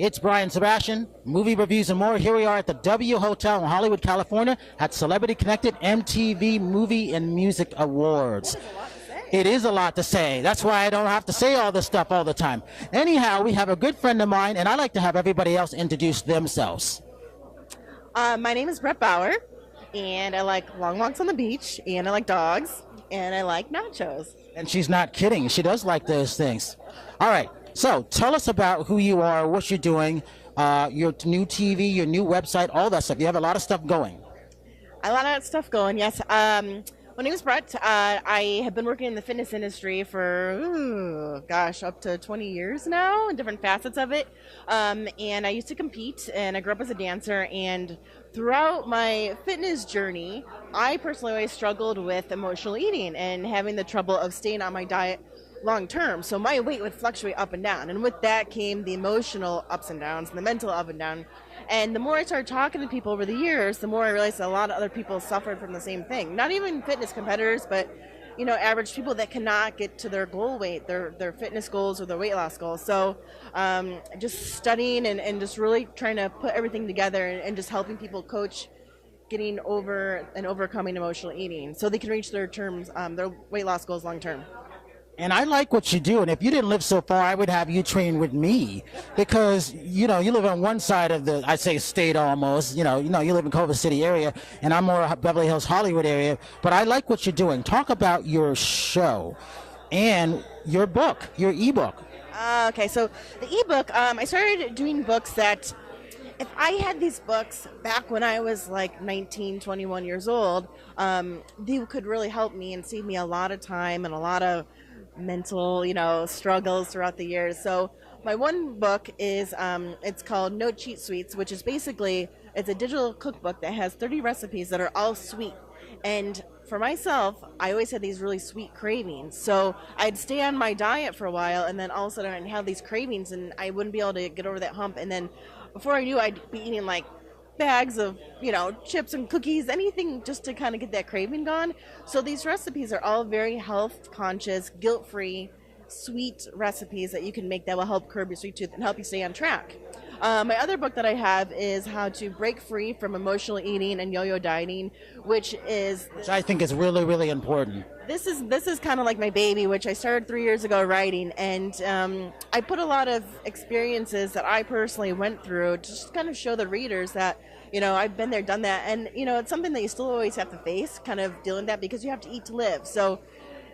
It's Brian Sebastian, movie reviews and more. Here we are at the W Hotel in Hollywood, California at Celebrity Connected MTV Movie and Music Awards. It is a lot to say. That's why I don't have to say all this stuff all the time. Anyhow, we have a good friend of mine, and I like to have everybody else introduce themselves. My name is Bauer, and I like long walks on the beach, and I like dogs, and I like nachos. And she's not kidding. She does like those things. All right. So tell us about who you are, what you're doing, your new TV, your new website, all that stuff. You have a lot of stuff going. A lot of stuff going, yes. My name is Brett. I have been working in the fitness industry for, up to 20 years now, in different facets of it. And I used to compete, and I grew up as a dancer. And throughout my fitness journey, I personally always struggled with emotional eating and having the trouble of staying on my diet long term. So my weight would fluctuate up and down. And with that came the emotional ups and downs and the mental up and down. And the more I started talking to people over the years, the more I realized that a lot of other people suffered from the same thing. Not even fitness competitors, but average people that cannot get to their goal weight, their fitness goals or their weight loss goals. So just studying and just really trying to put everything together and just helping people coach getting over and overcoming emotional eating so they can reach their weight loss goals long term. And I like what you do. And if you didn't live so far, I would have you train with me because, you live on one side of the, I'd say state almost, you live in Culver City area and I'm more Beverly Hills, Hollywood area. But I like what you're doing. Talk about your show and your book, your ebook. Okay. So the ebook, I started doing books that if I had these books back when I was like 19, 21 years old, they could really help me and save me a lot of time and a lot of mental, struggles throughout the years. So my one book is, it's called No Cheat Sweets, which is basically, it's a digital cookbook that has 30 recipes that are all sweet. And for myself, I always had these really sweet cravings. So I'd stay on my diet for a while and then all of a sudden I'd have these cravings and I wouldn't be able to get over that hump. And then before I knew, I'd be eating like bags of, chips and cookies, anything just to kind of get that craving gone. So these recipes are all very health conscious, guilt-free, sweet recipes that you can make that will help curb your sweet tooth and help you stay on track. My other book that I have is How to Break Free from Emotional Eating and Yo-Yo Dieting, which I think is really, really important. This is kind of like my baby, which I started 3 years ago writing, and I put a lot of experiences that I personally went through to just kind of show the readers that I've been there, done that, and it's something that you still always have to face, kind of dealing with that because you have to eat to live. So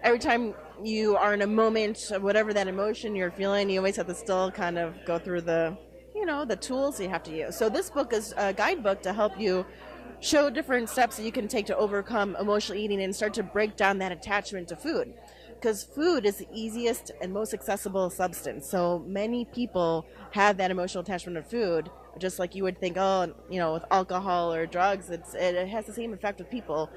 every time you are in a moment of whatever that emotion you're feeling, you always have to still kind of go through the tools you have to use. So this book is a guidebook to help you show different steps that you can take to overcome emotional eating and start to break down that attachment to food. Because food is the easiest and most accessible substance. So many people have that emotional attachment to food, just like you would think, with alcohol or drugs, it has the same effect with people.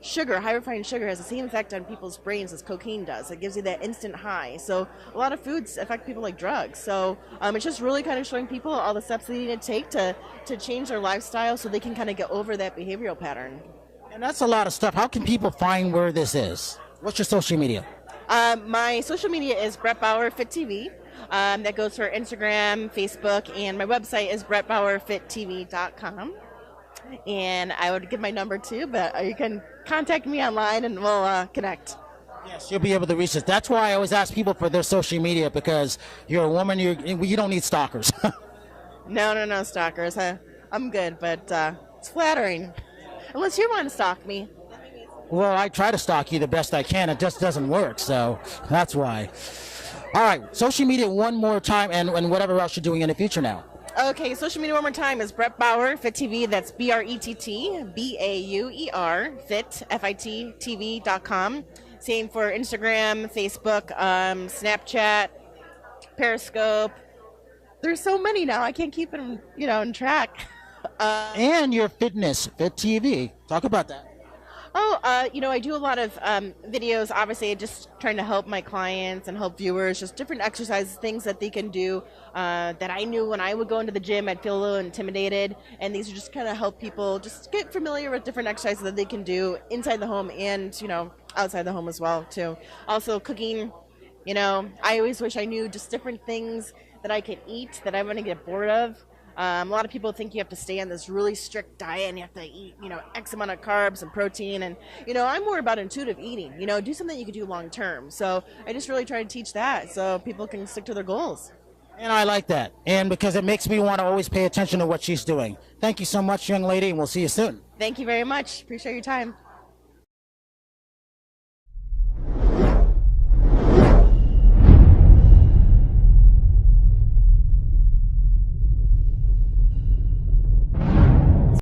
Sugar, high refined sugar, has the same effect on people's brains as cocaine does. It gives you that instant high. So a lot of foods affect people like drugs. So it's just really kind of showing people all the steps they need to take to change their lifestyle so they can kind of get over that behavioral pattern. And that's a lot of stuff. How can people find where this is? What's your social media? My social media is Brett Bauer Fit TV. That goes for Instagram, Facebook, and my website is brettbauerfittv.com. And I would give my number too, but you can contact me online and we'll connect. Yes, you'll be able to reach us. That's why I always ask people for their social media because you're a woman, you don't need stalkers. No stalkers. I'm good, but it's flattering. Unless you want to stalk me. Well, I try to stalk you the best I can. It just doesn't work, so that's why. All right, social media one more time and whatever else you're doing in the future now. Okay, social media one more time is Brett Bauer Fit TV. That's BRETT BAUER Fit FIT TV.com. Same for Instagram, Facebook, Snapchat, Periscope. There's so many now. I can't keep them, in track. And your fitness, Fit TV. Talk about that. I do a lot of videos, obviously, just trying to help my clients and help viewers, just different exercises, things that they can do that I knew when I would go into the gym, I'd feel a little intimidated. And these are just kind of help people just get familiar with different exercises that they can do inside the home and, outside the home as well, too. Also, cooking. I always wish I knew just different things that I can eat that I'm going to get bored of. A lot of people think you have to stay on this really strict diet and you have to eat, X amount of carbs and protein. And, I'm more about intuitive eating, do something you can do long term. So I just really try to teach that so people can stick to their goals. And I like that. And because it makes me want to always pay attention to what she's doing. Thank you so much, young lady, and we'll see you soon. Thank you very much. Appreciate your time.